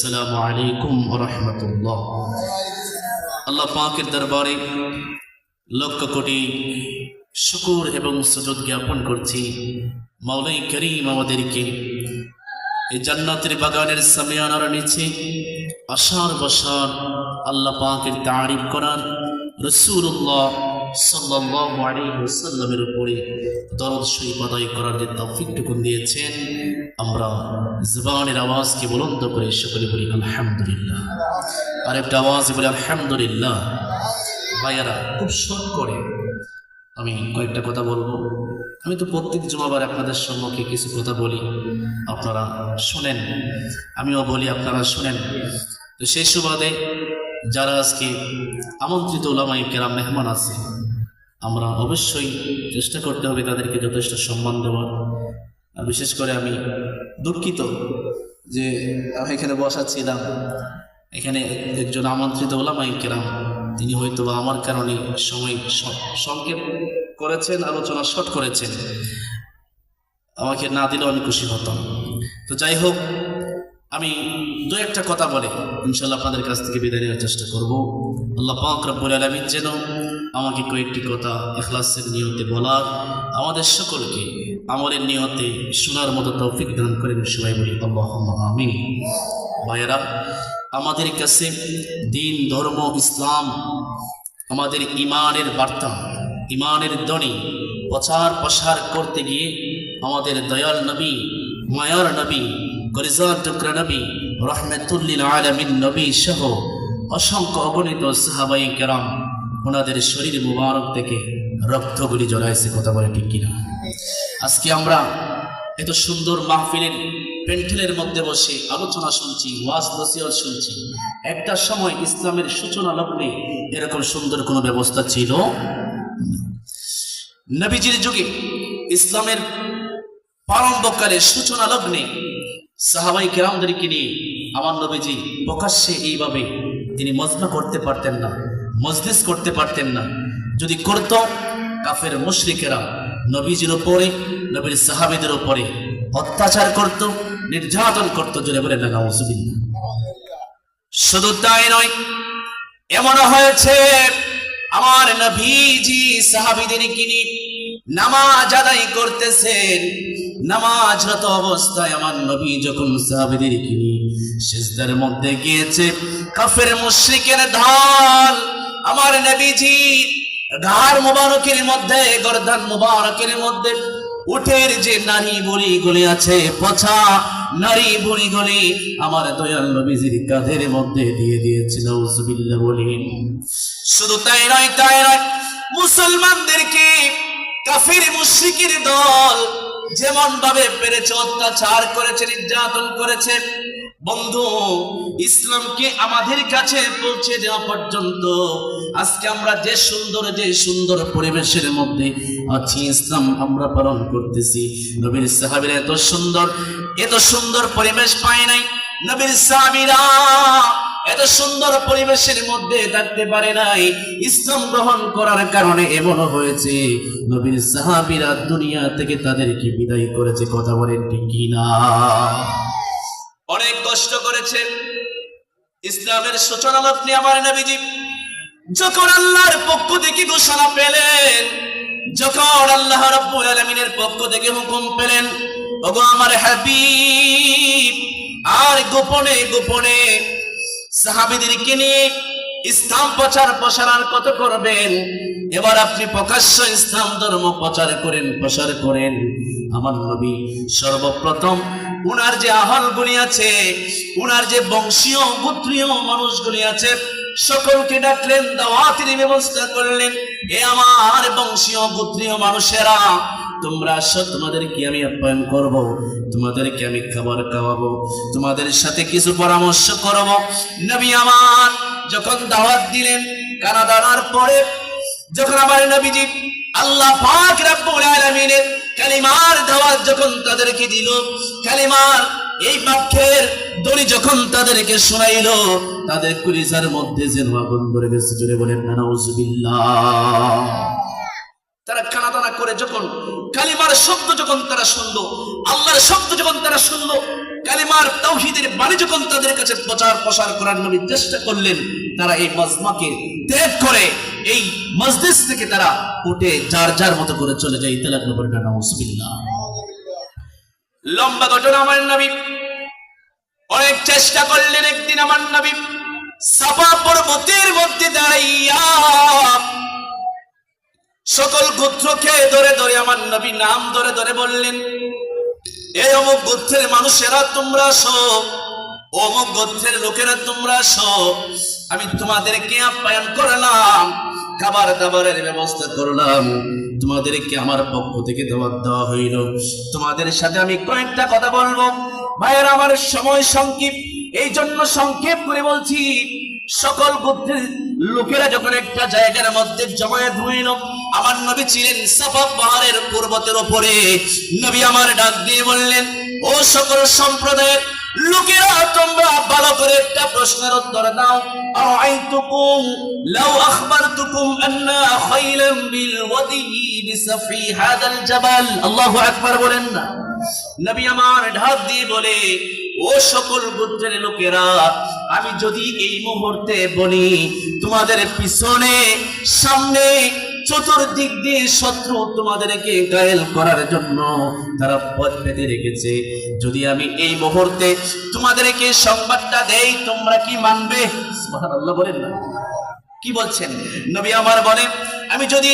আসসালামু আলাইকুম ওয়া রাহমাতুল্লাহ। আল্লাহ পাকের দরবারে লক্ষ কোটি শুকর এবং সুজুদ জ্ঞাপন করছি। মাওলাই করিম আমাদেরকে এই জান্নাতের বাগানের সামিয়ানার নিচে আশার বসার, আল্লাহ পাকের তারিফ করার, রাসূলুল্লাহ সাল্লাল্লাহু আলাইহি ওয়াসাল্লামের উপরে দরুদ শরীফ আদায় করার যে তৌফিকটুকু দিয়েছেন, আমরা জবানের আওয়াজকে বুলন্দ করে সকলে বলি আলহামদুলিল্লাহ। আর একটা আওয়াজ বলি আলহামদুলিল্লাহ। ভাইয়ারা, খুব শর্ট করে আমি কয়েকটা কথা বলবো। আমি তো প্রত্যেক জুমাবার আপনাদের সম্মুখে কিছু কথা বলি, আপনারা শোনেন, আমিও বলি, আপনারা শোনেন। তো সেই সুবাদে যারা আজকে আমন্ত্রিত উলামায়ে কেরাম মেহমান আছে, আমরা অবশ্যই চেষ্টা করতে হবে তাদেরকে যথেষ্ট সম্মান দেওয়ার। আর বিশেষ করে আমি দুঃখিত যে আমি এখানে বসাচ্ছিলাম, এখানে একজন আমন্ত্রিত উলামায়ে কেরাম, তিনি হয়তো আমার কারণে সময় সংক্ষেপ করেছেন, আলোচনা শর্ট করেছেন, আমাকে না দিলেও আমি খুশি হতাম। তো যাই হোক, আমি দু একটা কথা বলে ইনশাআল্লাহ আপনাদের কাছ থেকে বিদায় নেওয়ার চেষ্টা করব। আল্লাহ পাক রব্বুল আলামিন যেন আমাকে কয়েকটি কথা ইখলাসের নিয়তে বলার, আমাদের সকলকে আমলের নিয়তে শোনার মতো তৌফিক দান করেন। সবাই বলি আল্লাহুম্মা আমিন। ভাইয়েরা, আমাদের কাছে দিন, ধর্ম, ইসলাম, আমাদের ইমানের বার্তা, ইমানের ধ্বনি প্রচার প্রসার করতে গিয়ে আমাদের দয়াল নবী, মায়ার নবী, গরিজার টুকরা নবী, রহমাতুল্লিল আলামিন নবী সহ অসংখ্য অগণিত সাহাবায়ে কেরাম, ওনাদের শরীর মুবারক থেকে রক্তগুলি জড়াইছে। কথা বলে ঠিক কিনা? আজকে আমরা এত সুন্দর মাহফিলের প্যান্ডেলের মধ্যে বসে আলোচনা শুনছি, ওয়াজ নসিহত শুনছি। একটা সময় ইসলামের সূচনা লগ্নে এরকম সুন্দর কোনো ব্যবস্থা ছিল না। নবীজির যুগে, ইসলামের প্রারম্ভকালে সূচনা লগ্নে সাহাবায়ে কেরামদেরকে নিয়ে আমার নবীজি প্রকাশ্যে এইভাবে তিনি মজমা করতে পারতেন না, মজলিস করতে পারতেন না। যদি করত, কাফের মুশরিকেরা নবীজির উপরে, নবীর সাহাবীদের উপরে অত্যাচার করত, নির্যাতন করত। জোরে বলে না নাউজুবিল্লাহ। শুধু তাই নয়, এমন হয়েছে আমার নবীজি সাহাবীদেরকে নিয়ে নামাজ আদায় করতেছেন। নামাজরত অবস্থায় আমার নবী যখন সাহাবীদেরকে নিয়ে সিজদার মধ্যে গিয়েছে, কাফের মুশরিকের ঢাল আমার নবীজি ঘাড় মুবারকের মধ্যে, গর্দান মুবারকের মধ্যে উটের যে নারী বুড়িগুলি আছে, পচা নারী বুড়িগুলি আমার দয়াল নবীজির কাঁধের মধ্যে দিয়ে দিয়েছিল। নাউজুবিল্লাহ বলেন। শুধু তাই নয়, মুসলমানদেরকে কাফির মুশরিকের দল যেমন ভাবে পেরেছে অত্যাচার করেছে, নির্যাতন করেছে। বন্ধু, ইসলামকে আমাদের কাছে পৌঁছে দেওয়া পর্যন্ত আজকে আমরা যে সুন্দর পরিবেশের মধ্যে আছি, ইসলাম আমরা পালন করতেছি। নবীর সাহাবীরা এত সুন্দর পরিবেশ পায় নাই। নবীর সাহাবীরা এত সুন্দর পরিবেশের মধ্যে থাকতে পারে নাই। ইসলাম গ্রহণ করার কারণে এমন হয়েছে, নবীর সাহাবীরা দুনিয়া থেকে তাদেরকে বিদায় করেছে। কথা বলেন ঠিক কিনা? অনেক কষ্ট করেছে। ইসলামের সূচনা লগ্নে আমার নবীজি যখন আল্লাহর পক্ষ থেকে ঘোষণা পেলেন, যখন আল্লাহ রাব্বুল আলামিনের পক্ষ থেকে হুকুম পেলেন, ওগো আমার হাবিব, আর গোপনে গোপনে সাহাবীদেরকে নিয়ে ইসলাম প্রসার কত করবেন? এবার আপনি প্রকাশ্য ইসলাম ধর্ম প্রচার করেন। আমার নবী সর্বপ্রথম উনার যে আহলগুলি আছে, উনার যে বংশীয় গোত্রীয় মানুষগুলি আছে, সকলকে ডাকলেন, দাওয়াতের ব্যবস্থা করলেন। এ আমার বংশীয় গোত্রীয় মানুষেরা, তোমরা আসো, তোমাদেরকে আমি আপ্যায়ন করব, তোমাদেরকে আমি খাবার খাওয়াবো, তোমাদের সাথে কিছু পরামর্শ করব। নবী আমার যখন দাওয়াত দিলেন, কানা দাঁড়ার পরে যখন আমার নবীজি আল্লাহ পাক রব্বুল আলামিনের কালিমার দাওয়াত যখন তাদেরকে দিল, কালিমার এই বাক্যের দড়ি যখন তাদেরকে শোনাইল, তাদের কলিজার মধ্যে যেন আগুন ধরে গেছে। জোরে বলেন না নাউজুবিল্লাহ। তারা কানাদানা করে যখন কালিমার শব্দ যখন তারা শুনলো, আল্লাহর শব্দ যখন তারা শুনলো, কালিমার তাওহীদের বাণী যখন তাদের কাছে প্রচার প্রসার করার নবী চেষ্টা করলেন, তারা এই মজমাকে ত্যাগ করে এই মজলিস থেকে তারা উঠে যার যার মতো করে চলে যায়। তেলাওয়াত করে নাউজুবিল্লাহ। লম্বা ঘটনা। আমার নবী অনেক চেষ্টা করলেন। একদিন আমার নবী সাফা পর্বতের মধ্যে দাঁড়াইয়া সকল গোত্রকে ধরে ধরে আমার নবী নাম ধরে ধরে বললেন, এই অমুক গোত্রের মানুষেরা তোমরা আসো, অমুক গোত্রের লোকেরা তোমরা আসো, আমি তোমাদেরকে আপ্যায়ন করলাম, খাবার দাবারের ব্যবস্থা করলাম, তোমাদেরকে আমার পক্ষ থেকে দাওয়াত দেওয়া হইল। তোমাদের সাথে আমি কয়েকটা কথা বলবো। ভাইয়ের আমার সময় সংক্ষেপ, এই জন্য সংক্ষেপ করে বলছি। সকল গোত্রের লোকেরা যখন একটা জায়গার মধ্যে জমায়েত হইল, আমার নবী ছিলেন সাফা পাহাড়ের পর্বতের উপরে। নবী আমার ডাক দিয়ে বললেন, ও সকল সম্প্রদায়ের লোকেরা, তোমরা ভালো করে একটা প্রশ্নের উত্তর দাও। আরাইতুকুম লাউ আখবারতুকুম আন্না খাইলাম বিল ওয়াদি বিসাফি হাদাল জাবাল। আল্লাহু আকবার বলেন না। নবী আমার ডাক দিয়ে বলে, ও সকল গোত্রের লোকেরা, আমি যদি এই মুহূর্তে বলি তোমাদের পিছনে সামনে চতুর্দিক দিয়ে শত্রু তোমাদেরকে ঘায়েল করার জন্য তারা পথ পেতে রেখেছে, যদি আমি এই মুহূর্তে তোমাদেরকে সংবাদটা দেই, তোমরা কি মানবে? সুবহানাল্লাহ বলেন না। কি বলছেন নবী আমার? বলেন, আমি যদি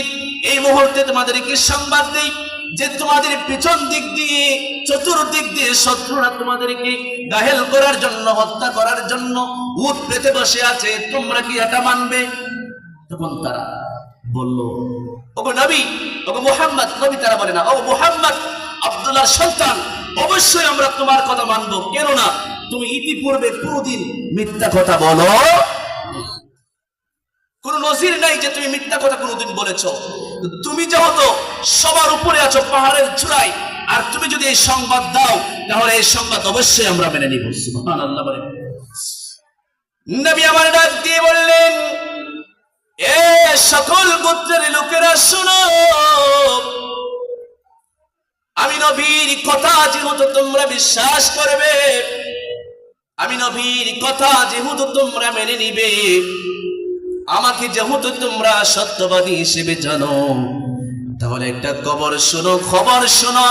এই মুহূর্তে তোমাদেরকে সংবাদ দেই যে তোমাদের পিছন দিক দিয়ে চতুর্দিক দিয়ে শত্রুরা তোমাদেরকে ঘায়েল করার জন্য, হত্যা করার জন্য উট পেতে বসে আছে, তোমরা কি এটা মানবে? তখন তারা বলল, ওগো নবী, ওগো মুহাম্মদ। নবী তারা বলে না, ও মুহাম্মদ, আব্দুল্লাহর সন্তান, অবশ্যই আমরা তোমার কথা মানবো। কেননা তুমি ইতিপূর্বে কোনদিন মিথ্যা কথা বলো, কোন নজির নাই যে তুমি মিথ্যা কথা কোনদিন বলেছো। তুমি যেহেতু সবার উপরে আছো, পাহাড়ের চূড়ায়, আর তুমি যদি এই সংবাদ দাও, তাহলে এই সংবাদ অবশ্যই আমরা মেনে নিব। সুবহানাল্লাহ বলেন। নবী আমার ডাক দিয়ে বললেন, এ সকল গোত্রের লোকেরা শোনো, আমি নবীর কথা যেহেতু তোমরা বিশ্বাস করবে, আমি নবীর কথা যেহেতু তোমরা মেনে নিবে, আমাকে যেহেতু তোমরা সত্যবাদী হিসেবে জানো, তাহলে একটা খবর শোনো, খবর শোনো।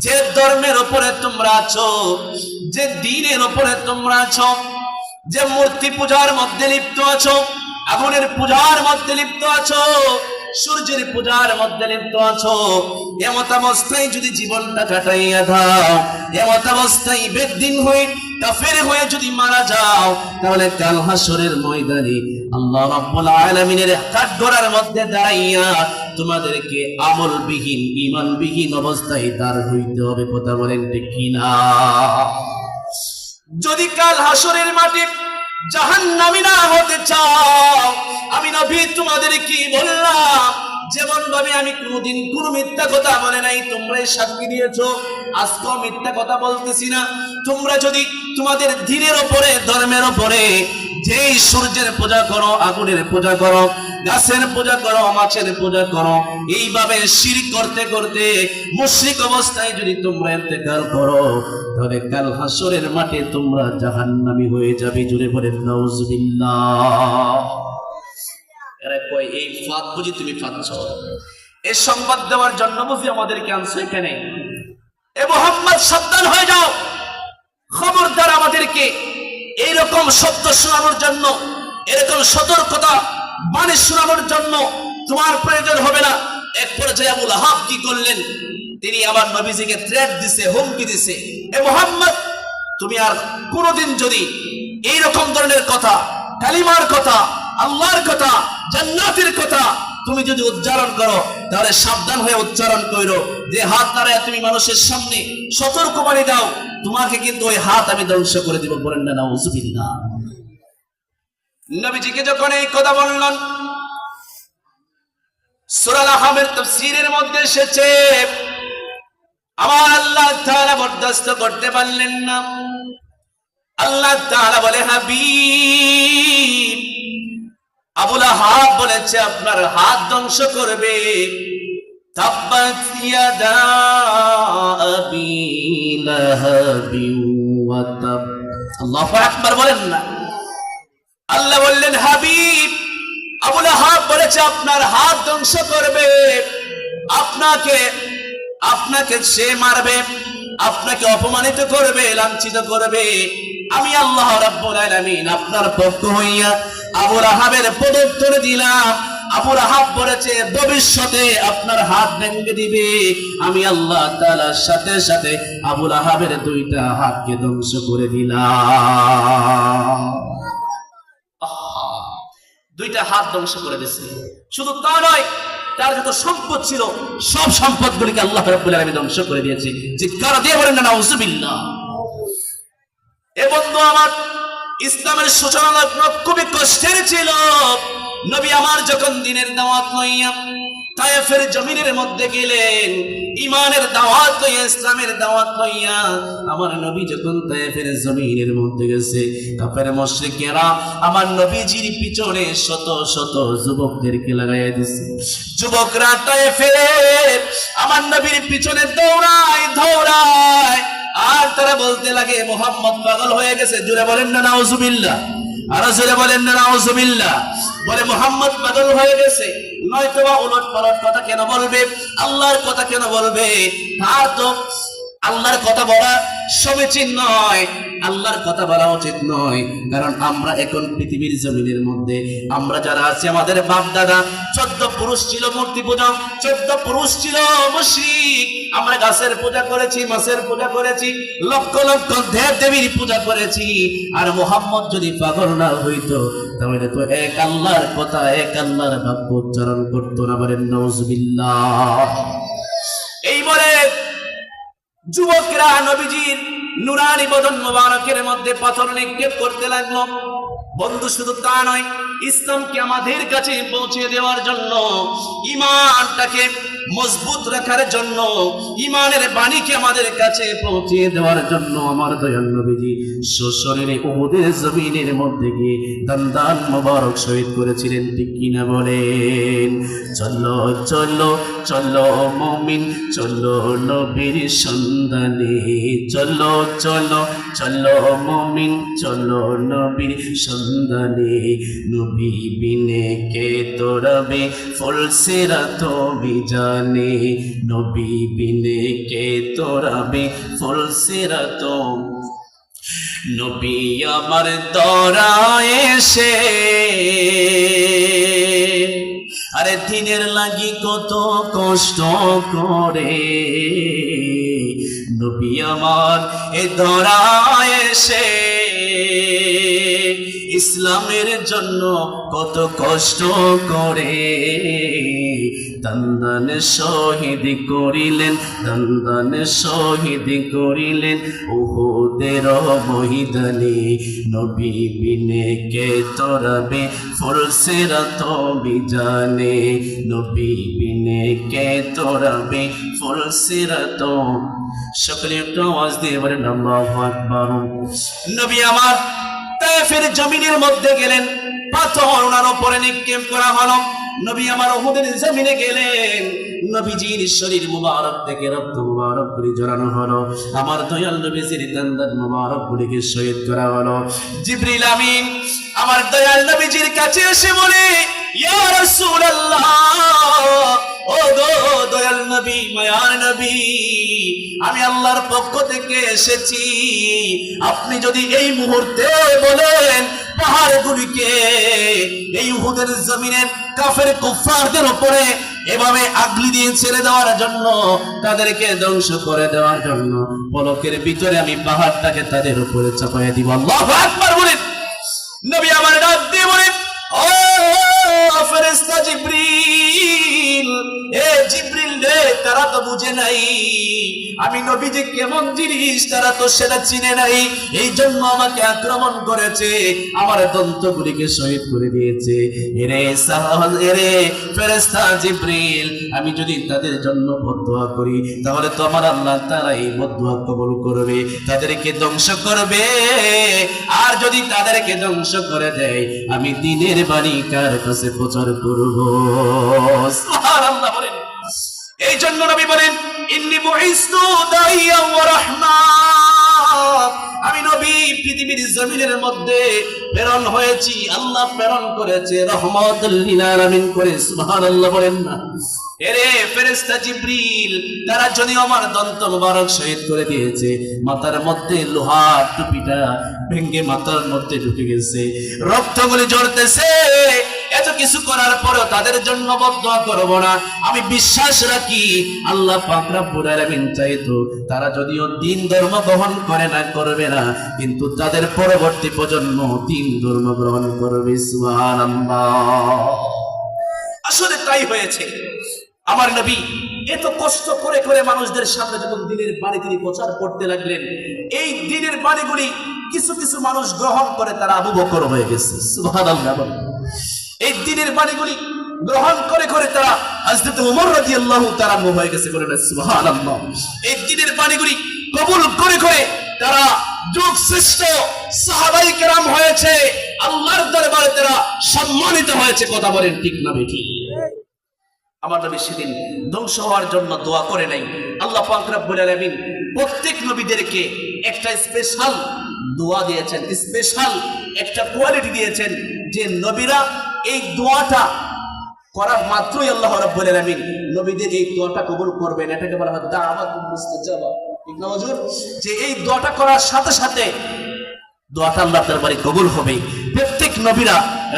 যে ধর্মের উপরে তোমরা আছো, যে দ্বীনের উপরে তোমরা আছো, যে মূর্তি পূজার মধ্যে লিপ্ত আছো, আগুনের পূজার মধ্যে লিপ্ত আছো, সূর্যের পূজার মধ্যে লিপ্ত আছো, এমত অবস্থায় যদি জীবনটা কাটাইয়া দাও, এমত অবস্থায় বেদ্দিন হয়ে কাফের হয়ে যদি মারা যাও, তাহলে কাল হাসরের ময়দানে আল্লাহ রাব্বুল আলামিনের কাঠগড়ার মধ্যে দাঁড়াইয়া তোমাদেরকে আমলবিহীন, ঈমানবিহীন অবস্থায় দাঁড় হইতে হবে। কথা বলেন ঠিক কিনা? যদি কাল হাসরের মাঠে জাহান্নামী না হতে চাও, আমি নবী তোমাদের কি বললাম, যেমন ভাবে আমি কোনদিন কোন মিথ্যা কথা বলে নাই, তোমরাই সাক্ষী দিয়েছো, আজকেও মিথ্যা কথা বলতেছি না। তোমরা যদি তোমাদের দ্বীনের উপরে, ধর্মের উপরে, যেই সূর্যের পূজা করো, আগুনের পূজা করো, গাছের পূজা করো, মাছের পূজা করো, এইভাবে শিরক করতে করতে মুশরিক অবস্থায় যদি তোমরা ইন্তেকাল করো, তাহলে কাল হাসরের মাঠে তোমরা জাহান্নামী হয়ে যাবে। জুড়ে বলেন নাউজুবিল্লাহ। এরা কয়, এই ফাঁদ বুঝি তুমি পাচ্ছ? এই সংবাদ দেওয়ার জন্য বুঝি আমাদেরকে আনছো এখানে? এ মুহাম্মদ, সাবধান হয়ে যাও, খবরদার আমাদেরকে এইরকম শব্দ শোনানোর জন্য, এরকম সতর্কতা বাণী শোনানোর জন্য তোমার প্রয়োজন হবে না। এক পর্যায়ে আবু লাহাব কি করলেন? তিনি আবার নবীজিকে থ্রেট দিছে, হুমকি দিছে, এ মুহাম্মদ, তুমি আর কোনদিন যদি এইরকম ধরনের কথা, কালিমার কথা, আল্লাহর কথা, জান্নাতের কথা তুমি যদি উচ্চারণ করো, তাহলে সাবধান হয়ে উচ্চারণ করো। যে হাত দ্বারা তুমি মানুষের সামনে সতর্কবাণী দাও, তোমাকে কিন্তু ওই হাত আমি ধ্বংস করে দিব। বলেন না নাউজুবিল্লাহ। নবীজিকে যখন এই কথা বললেন, সূরা আল-আহকামের তাফসীরের মধ্যে এসেছে, আমার আল্লাহ তাআলা বরদাস্ত করতে পারলেন না। আল্লাহ তাআলা বলে, হাবিব, আবু লাহাব বলেছে আপনার হাত ধ্বংস করবে, তাব্বাত ইয়াদা আবি লাহাবি ওয়া তাব। আল্লাহু আকবার বলেন না। আল্লাহ বললেন, হাবিব, আবু লাহাব বলেছে আপনার হাত ধ্বংস করবে, আপনাকে আপনাকে সে মারবে, আপনাকে অপমানিত করবে, লাঞ্ছিত করবে। আমি আল্লাহ রাব্বুল আলামিন আপনার পক্ষ হইয়া আবু লাহাবের পদোত্তর দিলাম। আবু লাহাব বলেছে ভবিষ্যতে আপনার হাত ভেঙে দিবে। আমি আল্লাহ তাআলার সাথে সাথে আবু লাহাবের দুইটা হাতকে ধ্বংস করে দিলাম। দুইটা হাত ধ্বংস করে দিয়েছে। শুধু তা নয়, তার যত সম্পদ ছিল সব সম্পদগুলিকে আল্লাহ রাব্বুল আলামিন ধ্বংস করে দিয়েছে। চিৎকার দিয়ে বলেন না নাউযুবিল্লাহ। এ বন্ধু আমার, ইসলামের সূচনা লগ্ন খুবই কষ্টের ছিল। নবী আমার যখন দ্বীনের দাওয়াত লইয়া তায়েফের জমিনের মধ্যে গেলেন, ঈমানের দাওয়াত লইয়া, ইসলামের দাওয়াত লইয়া, আমার নবী যখন তায়েফের জমিনের মধ্যে গেছে, কাফের মুশরিকেরা আমার নবীজির পিছনে শত শত যুবকদেরকে লাগাইয়া দিছে। যুবকরা তায়েফের আমার নবীর পিছনে দৌড়ায় দৌড়ায়, আর তারা বলতে লাগে মুহাম্মদ পাগল হয়ে গেছে। জোরে বলেন না নাউযুবিল্লাহ। আর জোরে বলেন না নাউযুবিল্লাহ। বলে মুহাম্মদ পাগল হয়ে গেছে, নয়তোবা উলট পালট কথা কেন বলবে, আল্লাহর কথা কেন বলবে? তার তো আল্লাহর কথা বলা সমীচীন নয়, আল্লাহর কথা বলা উচিত নয়। কারণ আমরা এখন পৃথিবীর জমিনের মধ্যে আমরা যারা আছি, আমাদের বাপ দাদা 14 পুরুষ ছিল মূর্তি পূজা, 14 পুরুষ ছিল মুশরিক। আমরা গাছের পূজা করেছি, মাছের পূজা করেছি, লক্ষ লক্ষ দেব দেবীর পূজা করেছি। আর মুহাম্মদ যদি পাগল না হইতো তাহলে তো এক আল্লাহর কথা, এক আল্লাহর বাক্য উচ্চারণ করতো না। বলেন নাউযুবিল্লাহ। এই বলে যুবকরা নবীজির নুরানি বদন মুবারকের মধ্যে পাথর নিক্ষেপ করতে লাগলো। বন্ধু, শুধু তা নয়, ইসলামকে আমাদের কাছে পৌঁছে দেওয়ার জন্য, ঈমানটাকে মজবুত রাখার জন্য, ঈমানের বাণীকে আমাদের কাছে পৌঁছে দেওয়ার জন্য আমার দয়াল নবীজি সশরীরে উহুদের জমিনের মধ্যে গিয়ে দান মুবারক শহীদ করেছিলেন। ঠিক কিনা বলেন? চলো চলো চলো মুমিন, চলো নবীর সন্ধানে, চলো চলো চলো মুমিন, চলো নবীর সন্ধানে। নবী বিনে কে তোরাবে ফুলসিরাত বিজানে, নবী বিনে কে তোরাবে ফুলসিরাত। নবী আমার দরায় এসে আরে দিনের লাগি কত কষ্ট করে, নবী আমার এ ধরায় এসে ইসলামের জন্য কত কষ্ট করে। দান শহীদ করিলেন, দান শহীদ করিলেন উহুদের ময়দানে। নবী বিনে কে তোরাবে ফুলসিরাত বিজানে, নবী বিনে কে তোরাবে ফুলসিরাত। সকলে একটু আওয়াজ দিয়ে বলেন আল্লাহু আকবার। নবী আমার তায়েফের জমিনের মধ্যে গেলেন, পাথর ওনার উপরে নিক্ষেপ করা হলো। নবী আমার উহুদের জমিনে গেলেন, নবীজির শরীর মুবারক থেকে রক্ত মুবারক গুলি জড়ানো হলো। আমার দয়াল নবীজির দান মুবারক গুলিকে শহীদ করা হলো। জিবরিল আমিন আমার দয়াল নবীজির কাছে এসে বলে, ইয়া রাসূলুল্লাহ, ও গো দয়াল নবী, মায়ার নবী, আমি আল্লাহর পক্ষ থেকে এসেছি। আপনি যদি এই মুহূর্তে বলেন পাহাড়গুলিকে এই উহুদের জমিনের কাফের কুফফারদের উপরে এভাবে আগলি দিয়ে ছেড়ে দেওয়ার জন্য, তাদেরকে ধ্বংস করে দেওয়ার জন্য, পলকের ভিতরে আমি পাহাড়টাকে তাদের উপরে চাপাইয়া দিব। আল্লাহু আকবার বলেন। নবী আমার ডাক দিয়ে বলেন, ও ফেরেশতা জিবরিল, এ জিবরিল রে, তারা তো বুঝে নাই আমি নবীজি কেমন জিনিস, তারা তো সেটা চিনে নাই, এই জন্য আমাকে আক্রমণ করেছে, আমার দন্তগুলিকে শহীদ করে দিয়েছে। এরে ফেরেশতা জিবরিল, আমি যদি তাদের জন্য বদদুয়া করি তাহলে তো আমার আল্লাহ তাআলা এই বদদুয়া কবুল করবে, তাদেরকে ধ্বংস করবে। আর যদি তাদেরকে ধ্বংস করে দেয়, আমি দ্বীনের বাণী কার কাছে প্রচার করব? সুবহানাল্লাহ বলেন। এই জন্য নবী বলেন ইন্নী বুইস্তু দাইয়া ওয়া রাহমা, আমি নবী পৃথিবীর জমিনের মধ্যে প্রেরণ হয়েছি, আল্লাহ প্রেরণ করেছে রহমাতুল লিল আলামিন করে। সুবহানাল্লাহ বলেন না। এরে ফেরেশতা জিবরিল তারা যদি আমার দন্ত মোবারক শহীদ করে দিয়েছে, মাথার মধ্যে লোহার টুপিটা ভেঙে মাথার মধ্যে ঢুকে গেছে, রক্তগুলি ঝরতেছে, এত কিছু করার পরেও তাদের জন্য বদদোয়া করব না। আমি বিশ্বাস রাখি আল্লাহ পাক রব্বুল আলামিন চাইতো তারা যদিও দ্বীন ধর্ম গ্রহণ করে না, করবে না, কিন্তু তাদের পরবর্তী প্রজন্ম দ্বীন ধর্ম গ্রহণ করবে। সুবহানাল্লাহ। আসলে তাই হয়েছে। আমার নবী এত কষ্ট করে করে মানুষদের সামনে যখন দ্বীনের বাণী তিনি প্রচার করতে লাগলেন, এই দ্বীনের বাণীগুলি কিছু কিছু মানুষ গ্রহণ করে তারা আবু বকর হয়ে গেছে। সুবহানাল্লাহ। এই দ্বীনের বাণীগুলি গ্রহণ করে করে তারা হযরত ওমর রাদিয়াল্লাহু তাআলা হয়ে গেছে। বলেন সুবহানাল্লাহ। এই দ্বীনের বাণীগুলি কবুল করে করে তারা যুগ শ্রেষ্ঠ সাহাবায়ে কেরাম হয়েছে, আল্লাহর দরবারে তারা সম্মানিত হয়েছে। কথা বলেন ঠিক না বেঠিক? আমার নবী সেদিন ধ্বংস হওয়ার জন্য দোয়া করে নাই। আল্লাহ পাক রব্বুল আলামিন প্রত্যেক নবীদেরকে একটা স্পেশাল দোয়া দিয়েছেন, স্পেশাল একটা কোয়ালিটি দিয়েছেন, যে নবীরা এই দোয়াটা করা মাত্রই আল্লাহ রাব্বুল আলামিন নবীদের এই দোয়াটা কবুল করবেন। এটাকে বলা হয় দাওয়াতুল মুস্তাজাবা। ঠিক না হুজুর? যে এই দোয়াটা করার সাথে সাথে দোয়াটা আল্লাহর দরবারে কবুল হবে। প্রত্যেক নবীরা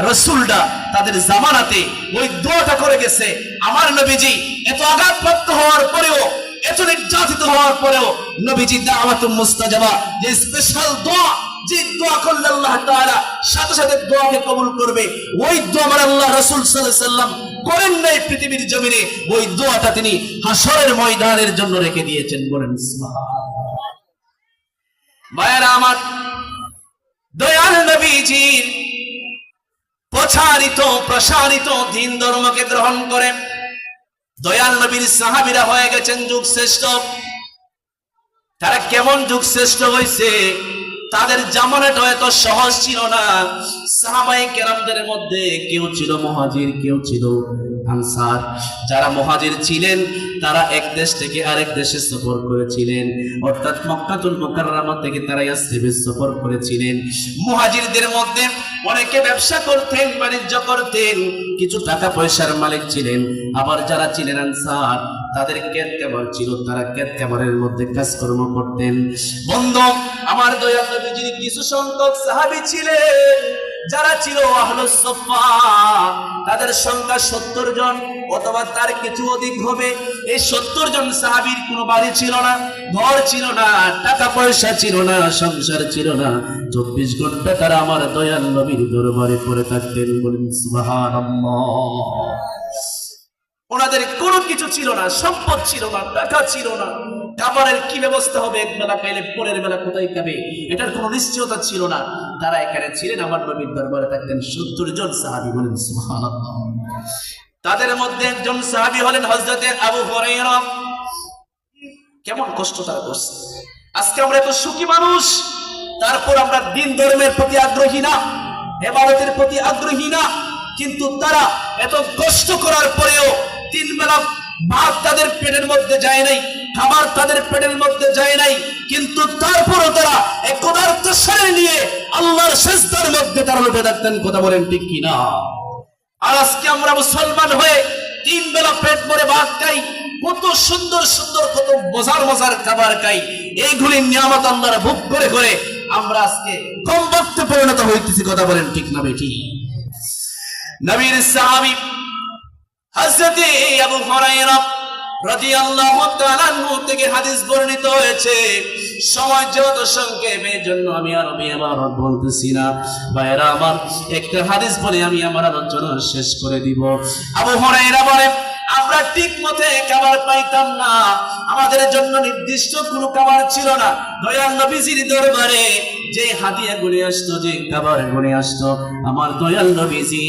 রাসূলরা তাদের জামানাতে ওই দোয়াটা করে গেছে। আমার নবীজি এত আঘাতপ্রাপ্ত হওয়ার পরেও, এত নির্যাতিত হওয়ার পরেও নবীজি দাওয়াতুল মুস্তাজাবা, যে স্পেশাল দোয়া, যে দোয়া করলে আল্লাহ তাআলা সাথে সাথে দোয়াকে কবুল করবে, ওই দোয়া আমার আল্লাহ রাসূল সাল্লাল্লাহু আলাইহি সাল্লাম করেন নাই পৃথিবীর জমিনে। ওই দোয়াটা তিনি হাসরের ময়দানের জন্য রেখে দিয়েছেন। বলেন সুবহানাল্লাহ। ভাইরা আমার, দয়াল নবীজির প্রচারিত প্রসারিত দ্বীন ধর্মকে গ্রহণ করে দয়াল নবীর সাহাবীরা হয়ে গেছেন যুগ শ্রেষ্ঠ। তারা কেমন যুগ শ্রেষ্ঠ হয়েছে? তাদের জামানাটা এত সহজ ছিল না। সাহাবায়ে কেরামদের মধ্যে কেউ ছিল মুহাজির, কেউ ছিল আনসার। যারা মুহাজির ছিলেন তারা এক দেশ থেকে আরেক দেশে সফর করেছিলেন, অর্থাৎ মক্কাতুল মুকাররমা থেকে তারা ইয়াসরিবে সফর করেছিলেন। মুহাজিরদের মধ্যে অনেকে ব্যবসা করতেন, বাণিজ্য করতেন, কিছু টাকা পয়সার মালিক ছিলেন। আবার যারা ছিলেন আনসার, তাদের ক্ষেত খামার ছিল, তারা ক্ষেত খামারের মধ্যে কাজকর্ম করতেন। বন্ধু আমার, দয়াল নবীজির কিছু সংখ্যক সাহাবী ছিলেন যারা ছিল আহলুস সুফফা। তাদের সংখ্যা 70 জন অথবা তার কিছু অধিক হবে। এই 70 জন সাহাবীর কোনো বাড়ি ছিল না, ঘর ছিল না, টাকা পয়সা ছিল না, সংসার ছিল না। 24 ঘন্টা তারা আমার দয়াল নবীর দরবারে পড়ে থাকতেন। বলেন সুবহানাল্লাহ। ওনাদের কোনো কিছু ছিল না, সম্পদ ছিল না, টাকা ছিল না, খাবারের কি ব্যবস্থা হবে, এক বেলা খাইলে পরের বেলা কোথায় খাবে, এটার কোনো নিশ্চয়তা ছিল না। তারা এখানে ছিলেন, আমার নবীর দরবারে থাকতেন 70 জন সাহাবী। বলেন সুবহানাল্লাহ। তাদের মধ্যে একজন সাহাবী হলেন হযরতে আবু হুরায়রা। কেমন কষ্ট তারা করছে। আজকে আমরা এত সুখী মানুষ, তারপর আমরা দ্বীন ধর্মের প্রতি আগ্রহী না, ইবাদতের প্রতি আগ্রহী না। কিন্তু তারা এত কষ্ট করার পরেও 3 বেলা ভাত তাদের পেটের মধ্যে যায় নাই, খাবার তাদের পেটের মধ্যে যায় নাই, কিন্তু তারপরও তারা এক ক্ষুধার্ত শরীর নিয়ে আল্লাহর সিজদার মধ্যে তারা লুটে থাকতেন। কথা বলেন ঠিক কি না? আর আজকে আমরা মুসলমান হয়ে 3 বেলা পেট ভরে ভাত খাই, কত সুন্দর সুন্দর, কত মজার মজার খাবার খাই, এইগুলির নিয়ামত আল্লাহর ভোগ করে করে আমরা আজকে কম ভক্তে পরিণত হইতেছি। কথা বলেন ঠিক না বেঠিক? নবীর সাহাবী হযরতে আবু হুরায়রা রাদিয়াল্লাহু তাআলা আনহু থেকে হাদিস বর্ণিত হয়েছে। সময় যত সংক্ষেপের জন্য আমি আরবি ইবারত বলতেছি না। ভাইরা আমার, একটা হাদিস বলে আমি আমার আলোচনা শেষ করে দিব। আবু হুরায়রা বলেন, আমরা ঠিক মতে খাবার পাইতাম না, আমাদের জন্য নির্দিষ্ট কোনো খাবার ছিল না। দয়াল নবীজির দরবারে যে হাদিয়া গুলি আসতো, যে খাবার গুলি আসতো, আমার দয়াল নবীজি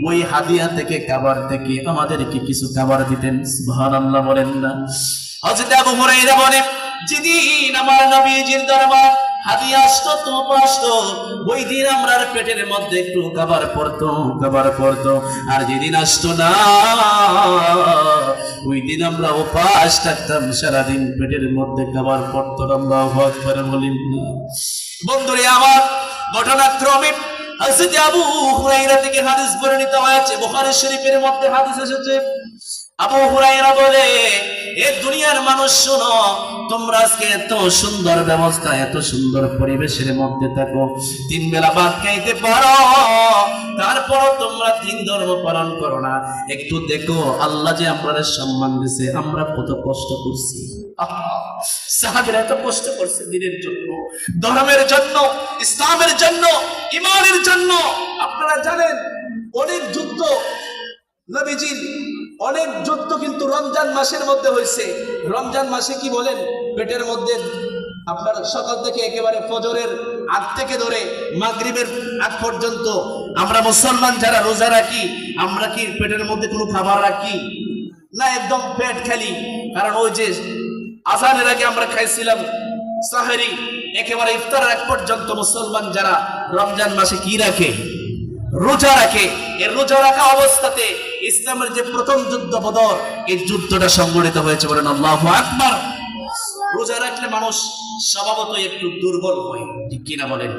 ওই হাদিয়া থেকে, খাবার থেকে আমাদেরকে কিছু খাবার দিতেন। সুবহানাল্লাহ বলেন না? হযরত আবু হুরায়রা বলেন, যেদিন আমার নবীজির দরবার হাদিয়া আসতো, তোপা আসতো, ওই দিন আমরা পেটের মধ্যে একটু খাবার পড়তো। আর যেদিন আসতো না, ওই দিন আমরা উপাস থাকতাম, সারাদিন পেটের মধ্যে খাবার পড়তো। আল্লাহু আকবার বলেন না। বন্ধুরে আমার, ঘটনাক্রমে হযরত আবু হুরায়রা থেকে হাদিস বর্ণিত হয়েছে, বুখারী শরীফের মধ্যে হাদিস এসেছে। আবু হুরায়রা বলে, এ দুনিয়ার মানুষ শোনো, তোমরা আজকে এত সুন্দর ব্যবস্থা, এত সুন্দর পরিবেশের মধ্যে থাকো, 3 বেলা ভাত খাইতে পারো, তারপরও তোমরা 3 ধর্ম পালন করো না। একটু দেখো আল্লাহ যে আমাদের সম্মান দিয়েছে, আমরা কত কষ্ট করছি। সাহাবীরা এত কষ্ট করছে দিনের জন্য, ধর্মের জন্য, ইসলামের জন্য, ঈমানের জন্য। আপনারা জানেন অনেক যুদ্ধ, নবীজির অনেক যুদ্ধ কিন্তু রমজান মাসের মধ্যে হয়েছে। রমজান মাসে কি বলেন, পেটের মধ্যে আপনার সকাল থেকে একেবারে ফজরের আগ থেকে ধরে মাগরিবের আগ পর্যন্ত আমরা মুসলমান যারা রোজা রাখি, আমরা কি পেটের মধ্যে কোনো খাবার রাখি না? একদম পেট খালি। কারণ ওই যে আযানের আগে আমরা খাইছিলাম সাহরি, একেবারে ইফতারের আগ পর্যন্ত মুসলমান যারা রমজান মাসে কি রাখে? রোজা রাখে। এই রোজা রাখা অবস্থাতে ইসলামের যে প্রথম যুদ্ধ বদর, এই যুদ্ধটা সংগঠিত হয়েছে। বলেন আল্লাহু আকবার। রোজা রাখলে মানুষ স্বভাবতই একটু দুর্বল হয়, ঠিক কিনা বলেন?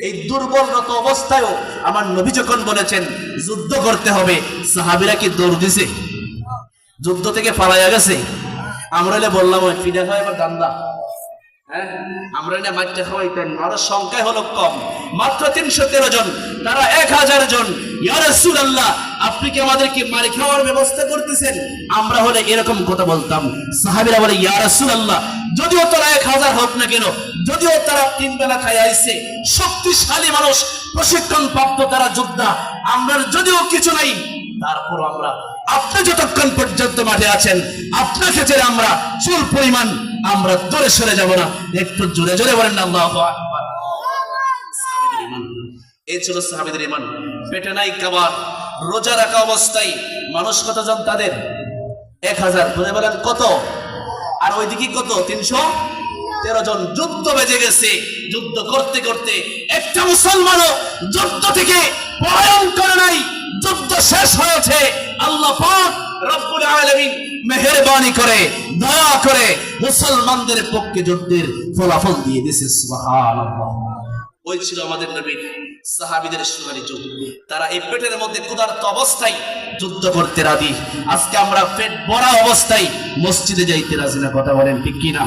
এই দুর্বলরত অবস্থায়ও আমার নবী যখন বলেছেন যুদ্ধ করতে হবে, সাহাবীরা কি দৌড় দিছে? যুদ্ধ থেকে পালাইয়া গেছে? আমরা বললাম ওই ফিদা হয় এবার দান্দা, আমরা না মাঠটা খাওয়াইতেন, আরো সংখ্যায় হলো কম, মাত্র 313 জন, তারা 1000 জন। ইয়া রাসূলুল্লাহ, আপনি কি আমাদেরকে মারি খাওয়ার ব্যবস্থা করতেছেন? আমরা হলে এরকম কথা বলতাম। সাহাবীরা বলে, ইয়া রাসূলুল্লাহ, যদিও তারা 1000 হোক না কেন, যদিও তারা 3 বেলা খাই আইছে, শক্তিশালী মানুষ, প্রশিক্ষণ প্রাপ্ত তারা যোদ্ধা, আমরা যদিও কিছু নাই, তারপর আমরা, আপনি যতক্ষণ পর্যন্ত মাঠে আছেন, আপনাকে ছেড়ে আমরা চুল পরিমাণ আমরা দূরে সরে যাব না। একটু জোরে জোরে বলেন না আল্লাহু আকবার। সাহাবীদের ঈমান, এই ছিল সাহাবীদের ঈমান। পেটে নাই খাবার, রোজা রাখা অবস্থায় মানুষ কতজন তাদের? 1000। বলে বলেন কত? আর ওইদিকে কত? 313 জন। যুদ্ধ বেজে গেছে, যুদ্ধ করতে করতে একটা মুসলমানও যুদ্ধ থেকে পলায়ন করে নাই। যুদ্ধ শেষ হয়েছে, আল্লাহ পাক রব্বুল আলামিন মেহেরবানি করে, দয়া করে মুসলমানদের পক্ষে যুদ্ধের ফলাফল দিয়ে দিয়েছে। সুবহানাল্লাহ। ওই ছিল আমাদের নবীর সাহাবীদের সোনালী যুগ। তারা এই পেটের মধ্যে ক্ষুধার্ত অবস্থায় যুদ্ধ করতে রাজি। আজকে আমরা পেট ভরা অবস্থায় মসজিদে যাইতে রাজি না, কথা বলেন ঠিক কিনা?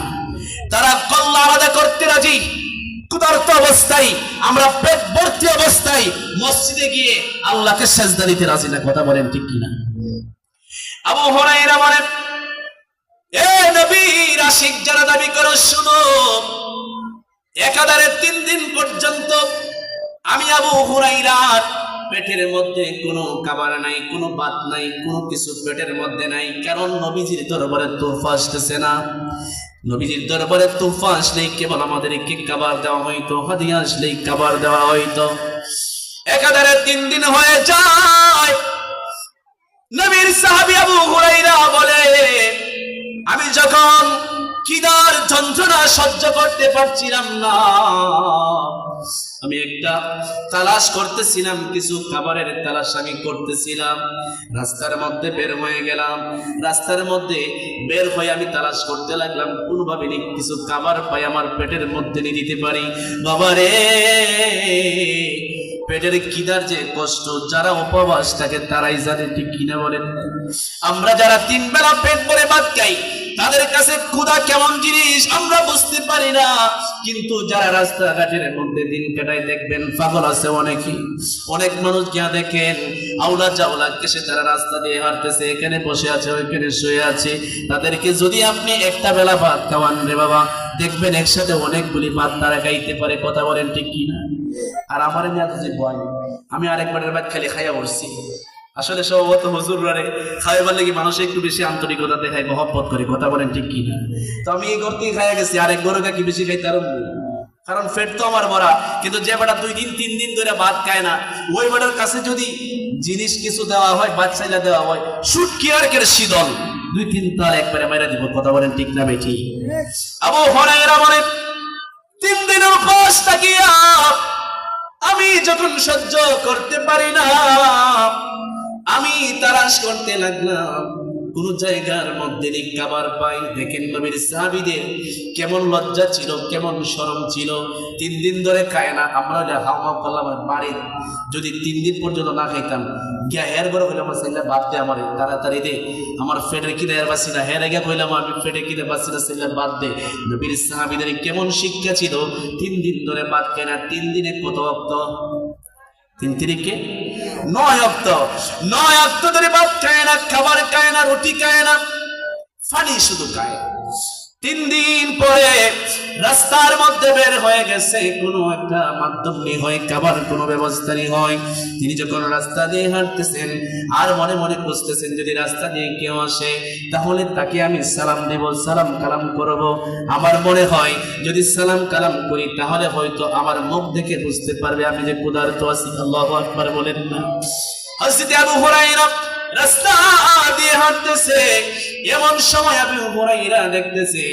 তারা কল্লা আলাদা করতে রাজি, ক্ষুধার্ত অবস্থায়, আমরা পেট ভর্তি অবস্থায় মসজিদে গিয়ে আল্লাহকে সেজদা দিতে রাজি না, কথা বলেন ঠিক কিনা? আবু হুরায়রা বলেন, এ নবীর আশিক যারা দাবি করো, শুনো, একাধারে 3 দিন পর্যন্ত আমি আবু হুরায়রা পেটের মধ্যে কোনো খাবার নাই, কোনো ভাত নাই, কোনো কিছু পেটের মধ্যে নাই। কারণ নবীজির দরবারে তোহফা আসতেছে না। নবীজির দরবারে তোহফা আসলেই কেবল আমাদেরকে খাবার দেওয়া হইতো, হাদিয়া আসলেই খাবার দেওয়া হইতো। একাধারে 3 দিন হয়ে যায়। নবীর সাহাবী আবু হুরায়রা বলে, আমি যখন খিদার যন্ত্রণা সহ্য করতে পারছিলাম না, আমি একটা তালাশ করতেছিলাম, কিছু খাবারের তালাশ আমি করতেছিলাম। রাস্তার মধ্যে বের হয়ে গেলাম। রাস্তার মধ্যে বের হয়ে আমি তালাশ করতে লাগলাম, কোনোভাবে কিছু খাবার পাই আমার পেটের মধ্যে নিয়ে দিতে পারি। বাবারে, পেটের খিদার যে কষ্ট যারা উপবাস থাকে তারাই জানে, ঠিক কিনা বলেন? আমরা যারা 3 বেলা পেট ভরে ভাত খাই, তাদের কাছে ক্ষুধা কেমন জিনিস আমরা বুঝতে পারি না। কিন্তু যারা রাস্তাঘাটের মধ্যে দিন কাটায়, দেখবেন পাগল আছে অনেকেই। অনেক মানুষ গিয়া দেখেন আউলা জাউলা কেসে তারা রাস্তা দিয়ে হাঁটতেছে, এখানে বসে আছে, ওইখানে শুয়ে আছে। তাদেরকে যদি আপনি একটা বেলা ভাত খাওয়ান রে বাবা, দেখবেন একসাথে অনেকগুলি ভাত তারা খাইতে পারে, কথা বলেন ঠিক কিনা? আর আমার মেয়ে যে ভয়, আমি আরেকবারের ভাত খালি খাইয়া বসছি। আসলে সম্ভবত হুজুররা খাইবার লাগি মানুষ একটু বেশি আন্তরিকতা দেখায়, মহব্বত করে, কথা বলেন ঠিক কিনা? তো আমি এই ঘর থেকে খাইয়া গেছি, আরেক ঘরে কি বেশি খাইতে আরম্ভ, কারণ পেট তো আমার ভরা। কিন্তু যে বেটা 2 দিন 3 দিন ধরে ভাত খায় না, ওই বেটার কাছে যদি জিনিস কিছু দেওয়া হয়, বাচ্চাইলা দেওয়া হয়, শুটকি আর কেড়ে শীতল 2-3 তার একবারে মাইরা দিব, কথা বলেন ঠিক না বেঠি? আবু হুরায়রা বলেন, 3 দিনের উপবাস থাকিয়া আমি যখন সহ্য করতে পারি না, আমি তালাশ করতে লাগলাম কোন জায়গার মধ্যে খাবার পাই। দেখেন নবীর সাহাবীদের কেমন লজ্জা ছিল, কেমন শরম ছিল। 3 দিন ধরে খায় না। আমরা হাওয়া করলাম বাড়ির, যদি 3 দিন পর্যন্ত না খাইতাম গিয়া হের ঘরে কইলাম সাইলা বাদ দে, আমার তাড়াতাড়ি দে, আমার পেটের খিদে আর বাসি না। হের গিয়া কইলাম আমি পেটের খিদে বাসি না, সাইলা বাদ দে। নবীর সাহাবীদের কেমন শিক্ষা ছিল, 3 দিন ধরে ভাত খায় না। 3 দিনে কত ওয়াক্ত? 3 তিরিকে 9 ওয়াক্ত। 9 ওয়াক্ত ধরে ভাত খায় না, খাবার খায় না, রুটি খায় না, পানি শুধু খায়। 3 দিন পরে রাস্তার মধ্যে বের হয়ে গেছে, কোনো একটা মাধ্যম নেই হয়, খাবার কোনো ব্যবস্থা নেই হয়। তিনি যখন রাস্তা দিয়ে হাঁটতেছেন আর মনে মনে খুঁজতেছেন যদি রাস্তা দিয়ে কেউ আসে তাহলে তাকে আমি সালাম দেব, সালাম কালাম করব। আমার মনে হয় যদি সালাম কালাম করি তাহলে হয়তো আমার মুখ দেখে বুঝতে পারবে আমি যে ক্ষুধার্ত আছি। আল্লাহু আকবার বলেন না। হযরত আবু হুরায়রা রাস্তা দিয়ে হাঁটতেছে, এমন সময় আবু হুরায়রা দেখতেছে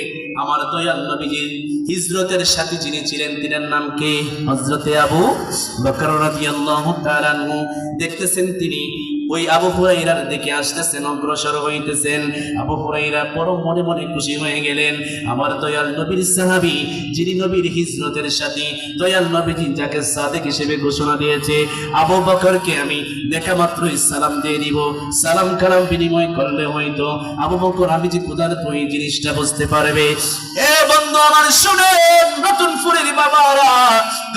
আমার দয়াল নবীজির হিজরতের সাথী যিনি ছিলেন তিনার নাম কি? হযরত আবু বকর রাদিয়াল্লাহু তাআলা আনহু। দেখতেছেন তিনি ওই আবু হুরায়রার দিকে আসতেছেন, অগ্রসর হইতেছেন। আবু হুরায়রা পরম মনে মনে খুশি হয়ে গেলেন, আমার দয়াল নবীর সাহাবী যিনি নবীর হিজরতের সাথী, দয়াল নবীজি যাকে সাদেক হিসেবে ঘোষণা দিয়েছে, আবু বকরকে আমি দেখা মাত্রই সালাম দিয়ে দিব। সালাম কালাম বিনিময় করলে হয়তো আবু বকর আমি যে ক্ষুধার্ত এই জিনিসটা বুঝতে পারবে। এ বন্ধু আমার শুনেন, নতুন ফুরের বাবারা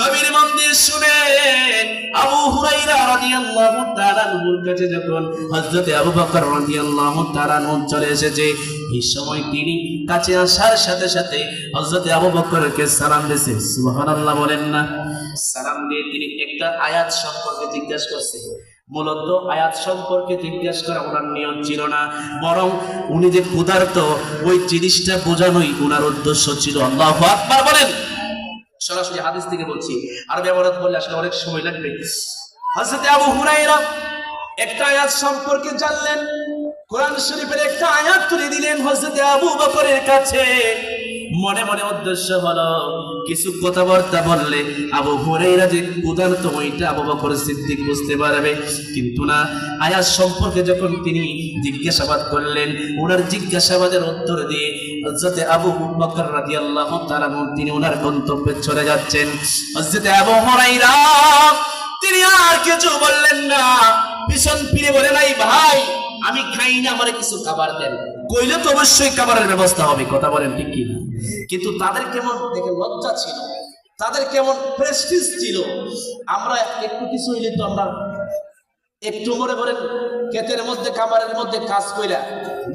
নবীর মন্দির শুনেন, আবু হুরায়রা রাদিয়াল্লাহু তাআলা আনহুর কাছে যখন হযরত আবু বকর রাদিয়াল্লাহু তাআলা আনহু চলে এসেছে, এই সময় তিনি কাছে আসার সাথে সাথে হযরত আবু বকরকে সালাম দিয়েছে। সুবহানাল্লাহ বলেন না। সালাম দিয়ে তিনি একটা আয়াত সম্পর্কে জিজ্ঞাসা করছে। মূলত আয়াত সম্পর্কে জিজ্ঞাসা করা ওনার নিয়ম ছিল না, বরং উনি যে ক্ষুধার্ত ওই জিনিসটা বোঝানোই ওনার উদ্দেশ্য ছিল। আল্লাহু আকবার বলেন। সরাসরি হাদিস থেকে বলছি, আর ব্যবহার করলে আসলে অনেক সময় লাগবে। হযরত আবু হুরায়রা একটা আয়াত সম্পর্কে জানলেন, কোরআন শরীফের একটা আয়াত তুলে দিলেন হযরত আবু বকরের কাছে। মনে মনে উদ্দেশ্য হলো কিছু কথাবার্তা বললে আবু হুরায়রা যে ক্ষুধার্ত ওইটা আবু বকর সিদ্দিক বুঝতে পারবে। কিন্তু না, আয়াত সম্পর্কে যখন তিনি জিজ্ঞাসাবাদ করলেন, ওনার জিজ্ঞাসাবাদের উত্তর দিয়ে হযরত আবু বকর রাদিয়াল্লাহু তাআলা তিনি ওনার গন্তব্যে চলে যাচ্ছেন। হযরত আবু হুরায়রা তিনি আর কিছু বললেন না, পিছন ফিরে বলে নাই ভাই আমি খাই না, আমারে কিছু খাবার দেন। কইলে তো অবশ্যই খাবারের ব্যবস্থা হবে, কথা বলেন ঠিক কি না? কিন্তু তাদের কেমন দেখে লজ্জা ছিল, তাদের কেমন প্রেস্টিজ ছিল। আমরা একটু কিছু হইলে তো আমরা একটু মনে করেন ক্ষেতের মধ্যে খাবারের মধ্যে কাজ কইরা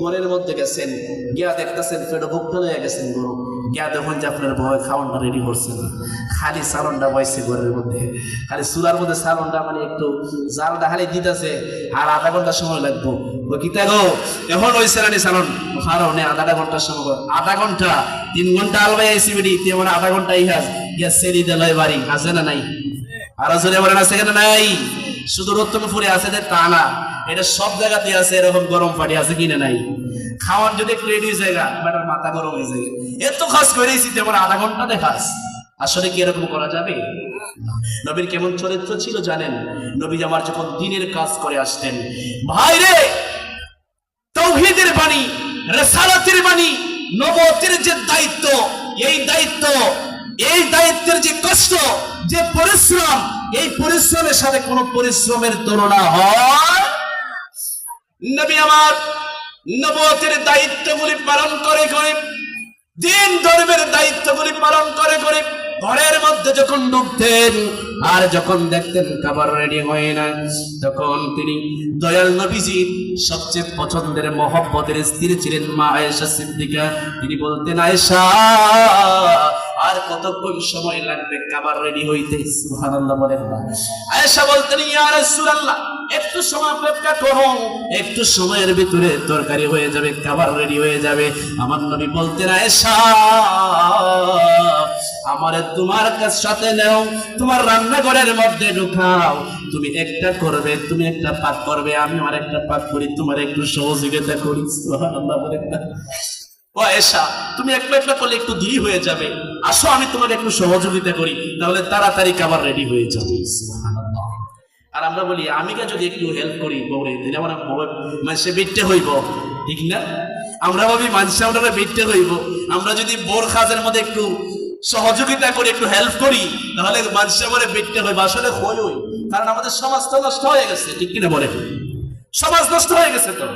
ঘরের মধ্যে গেছেন, গিয়া দেখতেছেন পেটে ভুক্ত হয়ে গেছেন গরু, গিয়া দেখুন যে আপনার ভয় খাওয়ানটা রেডি করছে না, খালি সালনটা বসছে ঘরের মধ্যে, খালি চুলার মধ্যে সালনটা মানে একটু জালটা খালি দিতেছে, আর আধা ঘন্টা সময় লাগবো। কিতা গো এখন হয়েছে রানি সালন কারণে আধা ঘন্টার সময়, আধা ঘন্টা 3 ঘন্টা আলবাই আইসি বেডি তেমন আধা ঘন্টা ইহাজ গিয়া সেরি দেলয় বাড়ি আছে না নাই? আর জোরে বলেন আছে কেন নাই? শুধু রত্তমপুরে আছে তা না, এটা সব জায়গাতে আছে। এরকম গরম পানি আছে কিনা নাই? খাওয়ার যদি একটু রেডি হয়ে যায় বেটার মাথা গরম হয়ে যায়, এত খাস করেছি তেমন আধা ঘন্টা দেখাস। আসলে কি এরকম করা যাবে? নবীর কেমন চরিত্র ছিল জানেন? নবী আমার যখন দিনের কাজ করে আসতেন, ভাই রে তাওহীদের বাণী, রিসালাতের বাণী, নবুয়তের যে দায়িত্ব, এই দায়িত্বের যে কষ্ট, যে পরিশ্রম, এই পরিশ্রমের সাথে কোন পরিশ্রমের তুলনা হয়? নবী আমার নবুয়তের দায়িত্বগুলি পালন করে করে, দিন ধর্মের দায়িত্বগুলি পালন করে করে ঘরের মধ্যে যখন ঢুকতেন আর যখন দেখতেন খাবার রেডি হয় না, তখন তিনি দয়াল নবীজির সবচেয়ে পছন্দের মহব্বতের স্ত্রী ছিলেন মা আয়েশা সিদ্দিকা। তিনি বলতেন, আয়েশা আর কতক্ষণ সময় লাগবে খাবার রেডি হইতে? সুবহানাল্লাহ বলেন না। আয়েশা বলতেন, ইয়া রাসূলুল্লাহ একটু সময় অপেক্ষা করো, একটু সময়ের ভিতরে তরকারি হয়ে যাবে, খাবার রেডি হয়ে যাবে। আমার নবী বলতেন, আয়েশা আমারে তোমার কাছে সাথে নাও, তোমার রান্নাঘরের মধ্যে ঢুকাও, তুমি একটা করবে, তুমি একটা পাক করবে, আমি আর একটা পাক করি, তোমার একটু সহযোগিতা করি। সুবহানাল্লাহ বলেন না। ও আয়েশা, তুমি একলা একলা করলে একটু দেরি হয়ে যাবে, আসো আমি তোমাকে একটু সহযোগিতা করি, তাহলে তাড়াতাড়ি খাবার রেডি হয়ে যাবে। সুবহানাল্লাহ। আর আমরা বলি আমিকে যদি একটু হেল্প করি বউরে, দিলে আমার মানুষে বেটে হইব, ঠিক না? আমরা ভাবি মানুষে আমরা বেটে হইব। আমরা যদি বোর কাজের মধ্যে একটু সহযোগিতা করি, একটু হেল্প করি, তাহলে মানুষে আমার বেটে হইব। আসলে হই, কারণ আমাদের সমাজ তো নষ্ট হয়ে গেছে, ঠিক কিনা বলে? সমাজ নষ্ট হয়ে গেছে। তো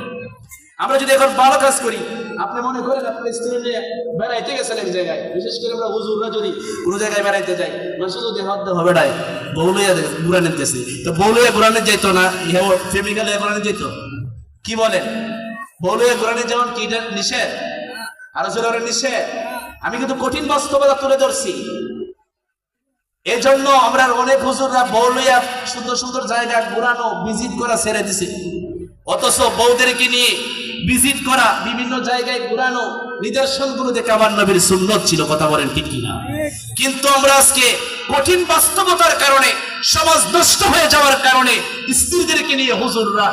আমরা যদি এখন ভালো কাজ করি, আপনি মনে করেন আপনার স্ত্রী নিয়ে বেড়াইতে গেছেন এক জায়গায়, বিশেষ করে আমরা হুজুররা যদি কোনো জায়গায় বেড়াইতে যাই, মানুষ যদি হাত হবে নাই বৌলইয়া ঘুরানে গেছে, তো বৌলইয়া ঘুরানে যেত না, ফেমিক্যাল ঘুরানে যেত। কি বলেন? বৌলইয়া ঘুরানে যেমন কি নিষেধ, আরো জোরে নিষেধ। আমি কিন্তু কঠিন বাস্তবতা তুলে ধরছি। এই জন্য আমরা অনেক হুজুররা বৌলইয়া সুন্দর সুন্দর জায়গা ঘুরানো, ভিজিট করা ছেড়ে দিছে। অথচ বউদেরকে নিয়ে ভিজিট করা, বিভিন্ন জায়গায় ঘুরানো, নিদর্শনগুলো দেখে আমার নবীর সুন্নত ছিল। কথা বলেন ঠিক কিনা? কিন্তু আমরা আজকে কঠিন বাস্তবতার কারণে, সমাজ নষ্ট হয়ে যাওয়ার কারণে স্ত্রীদেরকে নিয়ে হুজুররা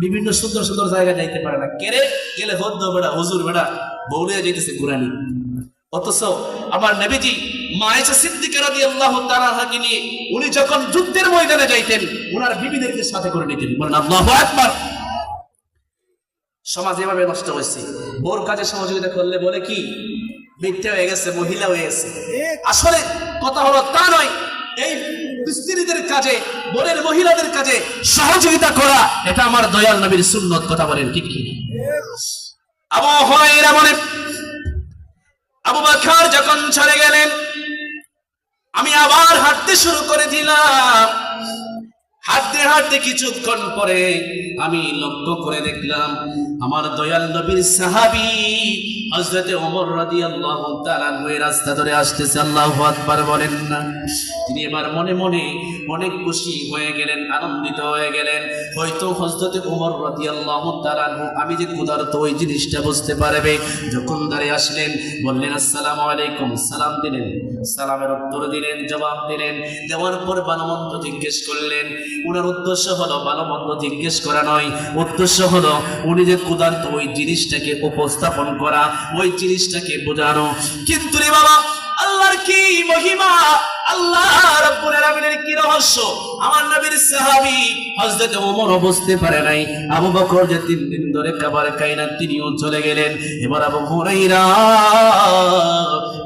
বিভিন্ন সুন্দর সুন্দর জায়গায় যাইতে পারে না। কেড়ে গেলে হদ্দ বেড়া হুজুর বেড়া বউলিয়া যাইতেছে ঘুরানি। অথচ আমার নবীজি মা আয়েশা সিদ্দিকা রাদিয়াল্লাহু তাআলা আনহাকে নিয়ে উনি যখন যুদ্ধের ময়দানে যাইতেন, ওনার বিবিদেরকে সাথে করে নিতেন। বলেন আল্লাহু আকবার। সমাজ এভাবে নষ্ট হয়েছে। বোর কাজে সহযোগিতা করলে বলে কি মিথ্যা হয়ে গেছে, মহিলা হয়ে গেছে। আসলে কথা হলো তা নয়। এই স্ত্রীদের কাজে, বোনের মহিলাদের কাজে সহযোগিতা করা, এটা আমার দয়াল নবীর সুন্নত। কথা বলেন ঠিক কি? আবু হুরায়রা বলে, আবু বকর যখন চলে গেলেন, আমি আবার হাঁটতে শুরু করে দিলাম। হাঁটতে হাঁটতে কিছুক্ষণ পরে আমি লক্ষ্য করে দেখলাম আমার দয়াল নবীর সাহাবী হযরতে ওমর রাদিয়াল্লাহু তাআলা আনহু রাস্তা ধরে আসতেছে। আল্লাহু আকবার বলেন না। তিনি এবার মনে মনে অনেক খুশি হয়ে গেলেন, আনন্দিত হয়ে গেলেন। হয়তো হযরতে ওমর রাদিয়াল্লাহু তাআলা আনহু আমি যে ক্ষুধার্ত ওই জিনিসটা বুঝতে পারবে। যখন দাঁড়িয়ে আসলেন, বললেন আসসালামু আলাইকুম, সালাম দিলেন, সালামের উত্তর দিলেন, জবাব দিলেন। দেওয়ার পর ভালো মন্দ জিজ্ঞেস করলেন। উনার উদ্দেশ্য হলো ভালো মন্দ জিজ্ঞেস করা নয়, উদ্দেশ্য হলো উনি যে ক্ষুধার্ত ওই জিনিসটাকে উপস্থাপন করা, ওই জিনিসটাকে বোঝানো। কিন্তু রে বাবা, আল্লাহর কি মহিমা, আল্লাহ রাব্বুল আলামিনের কি রহস্য! আমার নবীর সাহাবী হযরত ওমর বুঝতে পারে নাই আবু বকর যে 3 দিন ধরে খাবার খায় না, তিনিও চলে গেলেন। এবার আবু হুরায়রা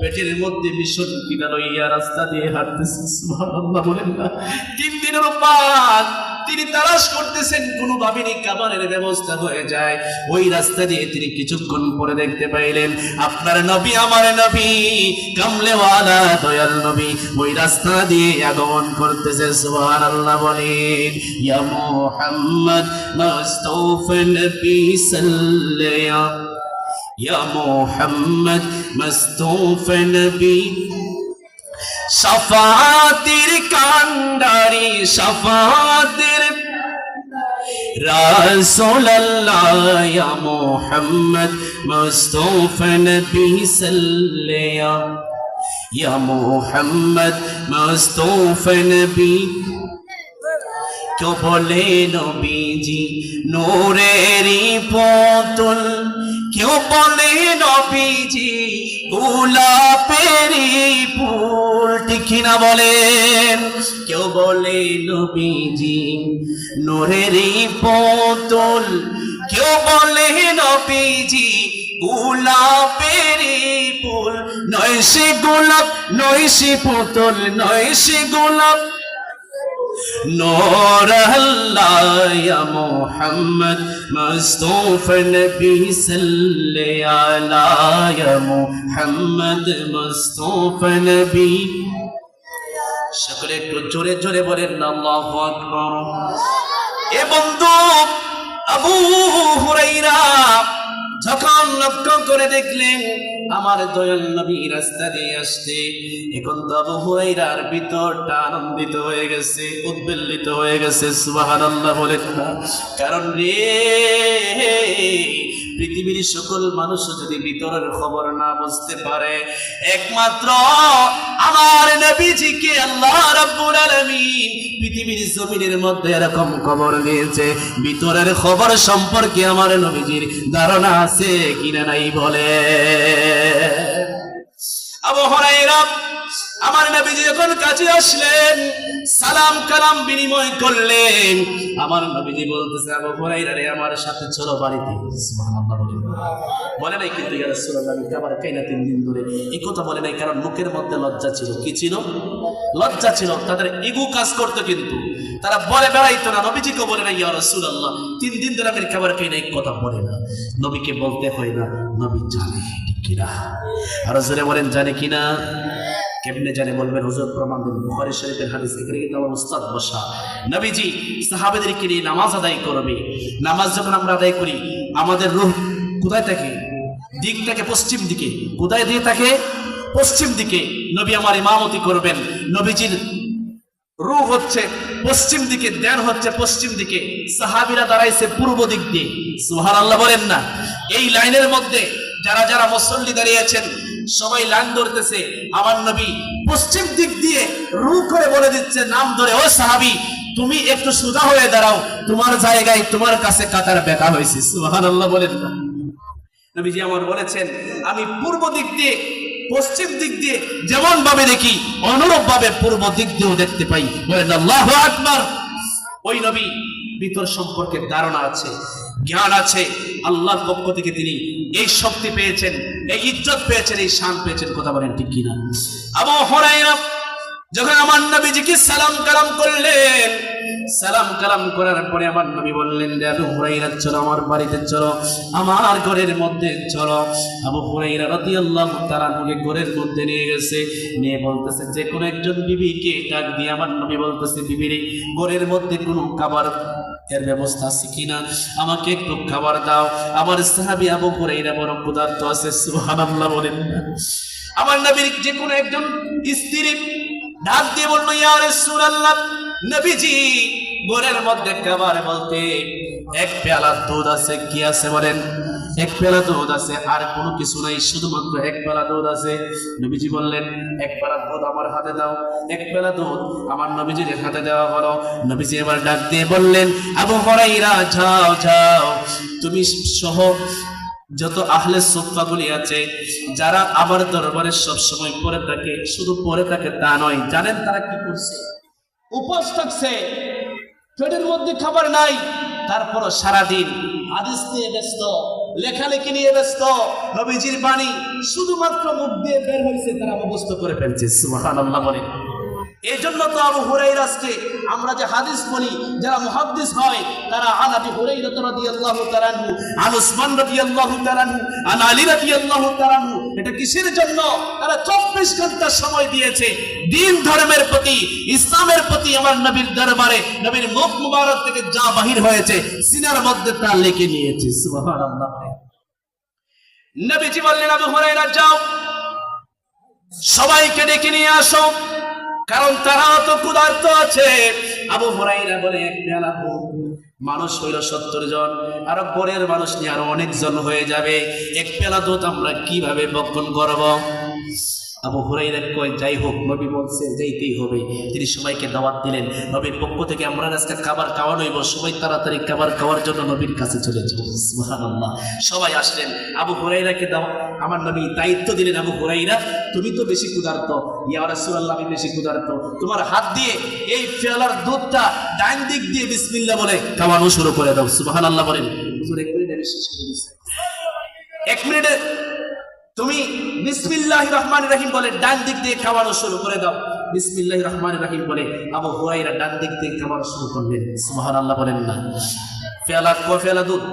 পেটের মধ্যে ভীষণ খিদা লইয়া রাস্তা দিয়ে হাঁটতেছে। সুবহানাল্লাহ বলেন না। 3 দিনের পর তিনি তালাশ করতেছেন, কোনো ভাবেই খাবারের ব্যবস্থা হয়ে যায়। ওই রাস্তা দিয়ে তিনি কিছুক্ষণ পরে দেখতে পাইলেন আপনার নবী, আমার নবী, কামলেওয়ালা দয়াল নবী ওই রাস্তা দিয়ে আগমন করতেছে। সুবহানাল্লাহ বলেন। ইয়া মুহাম্মদ মুস্তাফা নবী সাল্লাল্লাহু, ইয়া মুহাম্মদ মুস্তাফা নবী শাফাআতের কান্ডারি, শাফাআতের রাসূলুল্লাহ, ইয়া মুহাম্মদ মুস্তাফা নবী সাল্লাল্লাহু, ইয়া মুহাম্মদ মুস্তাফা নবী। কেউ বলে নবীজি নূরেরই পুতুল, কেউ বলে নবীজি গোলাপেরই ফুল, ঠিক না বলেন? কেউ বলে নবীজি নূরেরই পুতুল, কেউ বলে নবীজি গোলাপেরই ফুল। নয় সে গোলাপ, নয় সে পুতুল, নয় সে গোলাপ, নূর আল্লাহ, ইয়া মুহাম্মদ মুস্তাফা নবী সাল্লাল্লাহু, ইয়া মুহাম্মদ মুস্তাফা নবী। সকলে একটু জোরে জোরে বলেন আল্লাহু আকবার। এ বন্ধু আবু হুরায়রা যখন লক্ষ্য করে দেখলেন আমার দয়াল নবী রাস্তা দিয়ে আসছে, এখন তো আবু হুরায়রার ভিতরটা আনন্দিত হয়ে গেছে, উদ্বেলিত হয়ে গেছে। সুবহানাল্লাহ বলেন না। কারণ রে পৃথিবীর সকল মানুষ যদি ভিতরের খবর না বুঝতে পারে, একমাত্র আমার নবীজিকে আল্লাহ রাব্বুল আলামিন পৃথিবীর জমিনের মধ্যে এরকম খবর দিয়েছে, ভিতরের খবর সম্পর্কে আমার নবীজির ধারণা আছে কিনা নাই বলে। আবু হুরায়রা আমার নবীজি যখন কাছে আসলেন, সালাম কালাম বিনিময় করলেন, আমার নবীজি বলতেছে, আবু হুরায়রা রে, আমার সাথে চলো বাড়িতে। সুবহানাল্লাহ বলে নাই কিন্তু, ইয়া রাসূলুল্লাহ আমি খাবার খাই না 3 দিন ধরে, এই কথা বলে নাই, কারণ মুখের মধ্যে লজ্জা ছিল। কি ছিল? লজ্জা ছিল। তাদের ইগো কাজ করতো, কিন্তু তারা বলে বেড়াইতো না। নবীজিকে বলে না, ইয়া রাসূলুল্লাহ 3 দিন ধরে আমি খাবার খাই না, এই কথা বলে না। নবীকে বলতে হয় না, নবী জানে। ঠিক কিনা? আর জোরে বলেন, জানে কিনা? কেমনে জানে বলবেন, হুজুর প্রমাণ দিন। বুখারী শরীফের হাদিস, এখানে কিন্তু আমার উস্তাদ বসা। নবীজি সাহাবাদেরকে নিয়ে নামাজ আদায় করবে। নামাজ যখন আমরা আদায় করি, আমাদের রূহ কোথায় থাকে? দিক থাকে পশ্চিম দিকে। কোথায় দিয়ে থাকে? পশ্চিম দিকে। নবী আমার ইমামতি করবেন, নবীজির রূহ হচ্ছে পশ্চিম দিকে, ধ্যান হচ্ছে পশ্চিম দিকে। সাহাবীরা দাঁড়াইছে পূর্ব দিক দিয়ে। সুবহানাল্লাহ বলেন না? এই লাইনের মধ্যে যারা যারা মুসল্লি দাঁড়িয়েছেন, সবাই লাইন ধরতেছে। আমার নবী পশ্চিম দিক দিয়ে রু করে বলে দিচ্ছে, নাম ধরে, ও সাহাবী তুমি একটু সোজা হয়ে দাঁড়াও, তোমার জায়গায় তোমার কাছে কাতার বেঁকা হয়েছে। সুবহানাল্লাহ বলেন না? নবীজি আমার বলেছেন, আমি পূর্ব দিক দিয়ে পশ্চিম দিক দিয়ে যেমন ভাবে দেখি, অনুরূপ ভাবে পূর্ব দিক দিয়েও দেখতে পাই। বলেন আল্লাহু আকবার। ওই নবী ভিতর সম্পর্কে ধারণা আছে, জ্ঞান আছে। আল্লাহর পক্ষ থেকে তিনি এই শক্তি পেয়েছেন, এই ইজ্জত পেয়েছেন, এই শান পেয়েছেন। কথা বলেন ঠিক কিনা? আবু হুরায়রা যখন আমার নবীজিকে সালাম কালাম করলেন, সালাম কালাম করার পরে আমার নবী বললেন, আবু হুরায়রা চলো আমার বাড়িতে চলো, আমার ঘরের মধ্যে চলো। আবু হুরায়রা রাদিয়াল্লাহু তাআলা আনহুকে ঘরের মধ্যে নিয়ে গেছে, নিয়ে বলতেছে, যে কোনো একজন বিবিকে ডাক দিয়ে আমার নবী বলতেছে, বিবিরে ঘরের মধ্যে কোনো খাবার এর ব্যবস্থা আছে কিনা, আমাকে একটু খাবার দাও। আমার সাহাবী আবু হুরায়রা বড় ক্ষুধার্ত আছে। সুবহানাল্লাহ বলেন না? আমার নবীর যে কোনো একজন স্ত্রী ডাক দিয়ে বলল, ইয়া রাসূলুল্লাহ, নবীজি ঘরের মধ্যে খাবার বলতে এক পেয়ালা দুধ আছে। কি আছে বলেন? এক পেয়ালা দুধ আছে, আর কোনো কিছু নাই, শুধুমাত্র এক পেয়ালা দুধ আছে। নবীজি বললেন, এক পেয়ালা দুধ আমার হাতে দাও। এক পেয়ালা দুধ আমার নবীজির হাতে দেওয়া হলো। নবীজি এবার ডাক দিয়ে বললেন, আবু হুরায়রা যাও যাও, তুমি সহ যত আহলে সুফফাগুলি আছে, যারা আমার দরবারে সব সময় পড়ে থাকে, শুধু পড়ে থাকে তা নয়, জানেন তারা কি করছে? উপোস থাকছে, পেটের মধ্যে খাবার নাই, তারপরও সারাদিন হাদিস নিয়ে ব্যস্ত, লেখালেখি নিয়ে ব্যস্ত। নবীজির বাণী শুধুমাত্র মুখ দিয়ে বের হয়েছে, তারা মুখস্থ করে ফেলছে। সুবহানাল্লাহ বলেন। এই জন্য তো আবু হুরায়রাকে আমরা যে হাদিস বলি, যারা মুহাদ্দিস হয়, তারা আন আবি হুরায়রা রাদিয়াল্লাহু তাআলা আনহু, আন উসমান রাদিয়াল্লাহু তাআলা আনহু, আন আলী রাদিয়াল্লাহু তাআলা আনহু। এটা কিসের জন্য? তারা 24 ঘন্টা সময় দিয়েছে দ্বীন ধর্মের প্রতি, ইসলামের প্রতি। আমার নবীর দরবারে নবীর মুখ মুবারক থেকে যা বাহির হয়েছে, সিনার মধ্যে তা লিখে নিয়েছে। সুবহানাল্লাহ। নবীজি বললেন, আবু হুরায়রা যাও, সবাইকে ডেকে নিয়ে আসো, কারণ তারা তো ক্ষুধার্ত আছে। আবু হুরায়রা বলে, এক পেয়ালা দুধ, মানুষ হইল 70 জন, আরো পরের মানুষ নিয়ে আরো অনেক জন হয়ে যাবে, এক পেয়ালা দুধ আমরা কিভাবে ভক্ষণ করব? আবু হুরায়রা কয়, যাই হোক, নবী বলছে যাইতেই হবে। তিনি সবাইকে দাওয়াত দিলেন, নবীর পক্ষ থেকে আমরা আজকে খাবার খাওয়ানো হইব, সবাই তাড়াতাড়ি খাবার খাওয়ার জন্য নবীর কাছে চলে যাও। সুবহানাল্লাহ। সবাই আসলেন, আবু হুরায়রাকে আমার নবী দায়িত্ব দিলেন, আবু হুরায়রা তুমি তো বেশি ক্ষুধার্ত, ইয়া রাসূলুল্লাহ আমি বেশি ক্ষুধার্ত, তোমার হাত দিয়ে এই পেয়ালার দুধটা ডান দিক দিয়ে বিসমিল্লাহ বলে খাওয়ানো শুরু করে দাও। সুবহানাল্লাহ বলেন। হুজুর 1 মিনিটে শেষ করে দিয়েছে। 1 মিনিটে তুমি বিসমিল্লাহির রহমানির রহিম বলে ডান দিক দিয়ে খাওয়ানো শুরু করে দাও। বিসমিল্লাহির রহমানির রহিম বলে আবু হুরায়রা ডান দিক দিয়ে খাওয়ানো শুরু করলেন। সুবহানাল্লাহ বলেন না? পেয়ালা কয় পেয়ালা দুধ?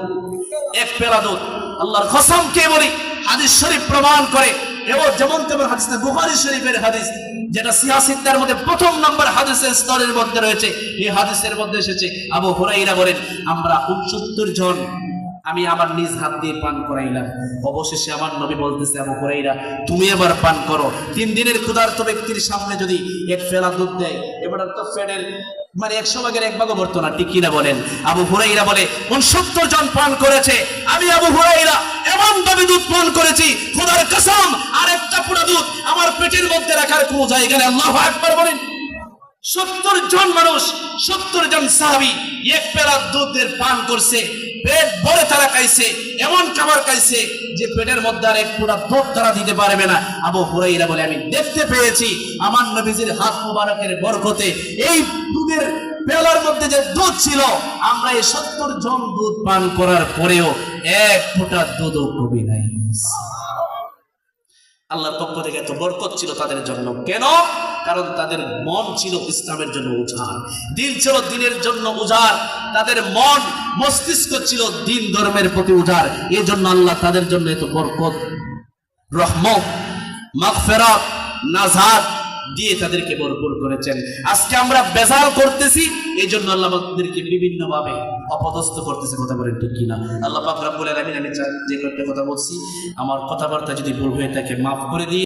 1 পেয়ালা দুধ। আল্লাহর কসম কে বলি, হাদিস শরীফ প্রমাণ করে, এবং যেমন তেমন হাদিস না, বুখারী শরীফের হাদিস, যেটা সিয়াসিত্তার মধ্যে প্রথম নম্বর হাদিসের স্তরের মধ্যে রয়েছে। এই হাদিসের মধ্যে এসেছে, আবু হুরায়রা বলেন, আমরা 69 জন আমি আমার নিজ হাত দিয়ে পান করাইলাম। অবশেষে আমার নবী বলতেছে, আবু হুরায়রা তুমি এবার পান করো। 3 দিনের ক্ষুধার্ত ব্যক্তির সামনে যদি 1 পেয়ালা দুধ দেয়, এবার তো পেটের মানে 100 ভাগের 1 ভাগও ভরতো না, ঠিক কিনা বলেন? আবু হুরাইরা বলে 69 জন পান করেছে, আমি আবু হুরাইরা এমন দামি দুধ পান করেছি, খোদার কসম আর একটা পুরো দুধ আমার পেটের মধ্যে রাখার কোনো জায়গা নেই। আল্লাহু আকবার বলেন। 70 জন মানুষ, 70 জন সাহাবী এক পেলা দুধের পান করছে, পেট ভরে তারা খাইছে, এমন খাবার খাইছে যে পেটের মধ্যে আর এক ফোঁটা দুধ তারা দিতে পারবে না। আবু হুরাইরা বলে আমি দেখতে পেয়েছি আমার নবীজির হাত মুবারকের বরকতে এই দুধের পেলার মধ্যে যে দুধ ছিল, আমরা এই 70 জন দুধ পান করার পরেও এক ফোঁটা দুধও কমে নাই। আল্লাহর পক্ষ থেকে এত বরকত ছিল তাদের জন্য। কেন? কারণ তাদের মন ছিল ইসলামের জন্য উজাড়, দিল ছিল দিনের জন্য উজাড়, তাদের মন মস্তিষ্ক ছিল দিন ধর্মের প্রতি উজাড়। এই জন্য আল্লাহ তাদের জন্য এত বরকত, রহমত, মাগফিরাত, নাজাত দিয়ে তাদেরকে ভরপুর করেছেন। আজকে আমরা বেজাল করতেছি, এই জন্য আল্লাহ আমাদেরকে বিভিন্ন ভাবে অপদস্থ করতেছে। কথা বলেন ঠিক কিনা? আল্লাহ পাক রব্বুল আলামিন, আমি যে কয়েকটা কথা বলছি আমার কথাবার্তা যদি ভুল হয়ে থাকে মাফ করে দিই।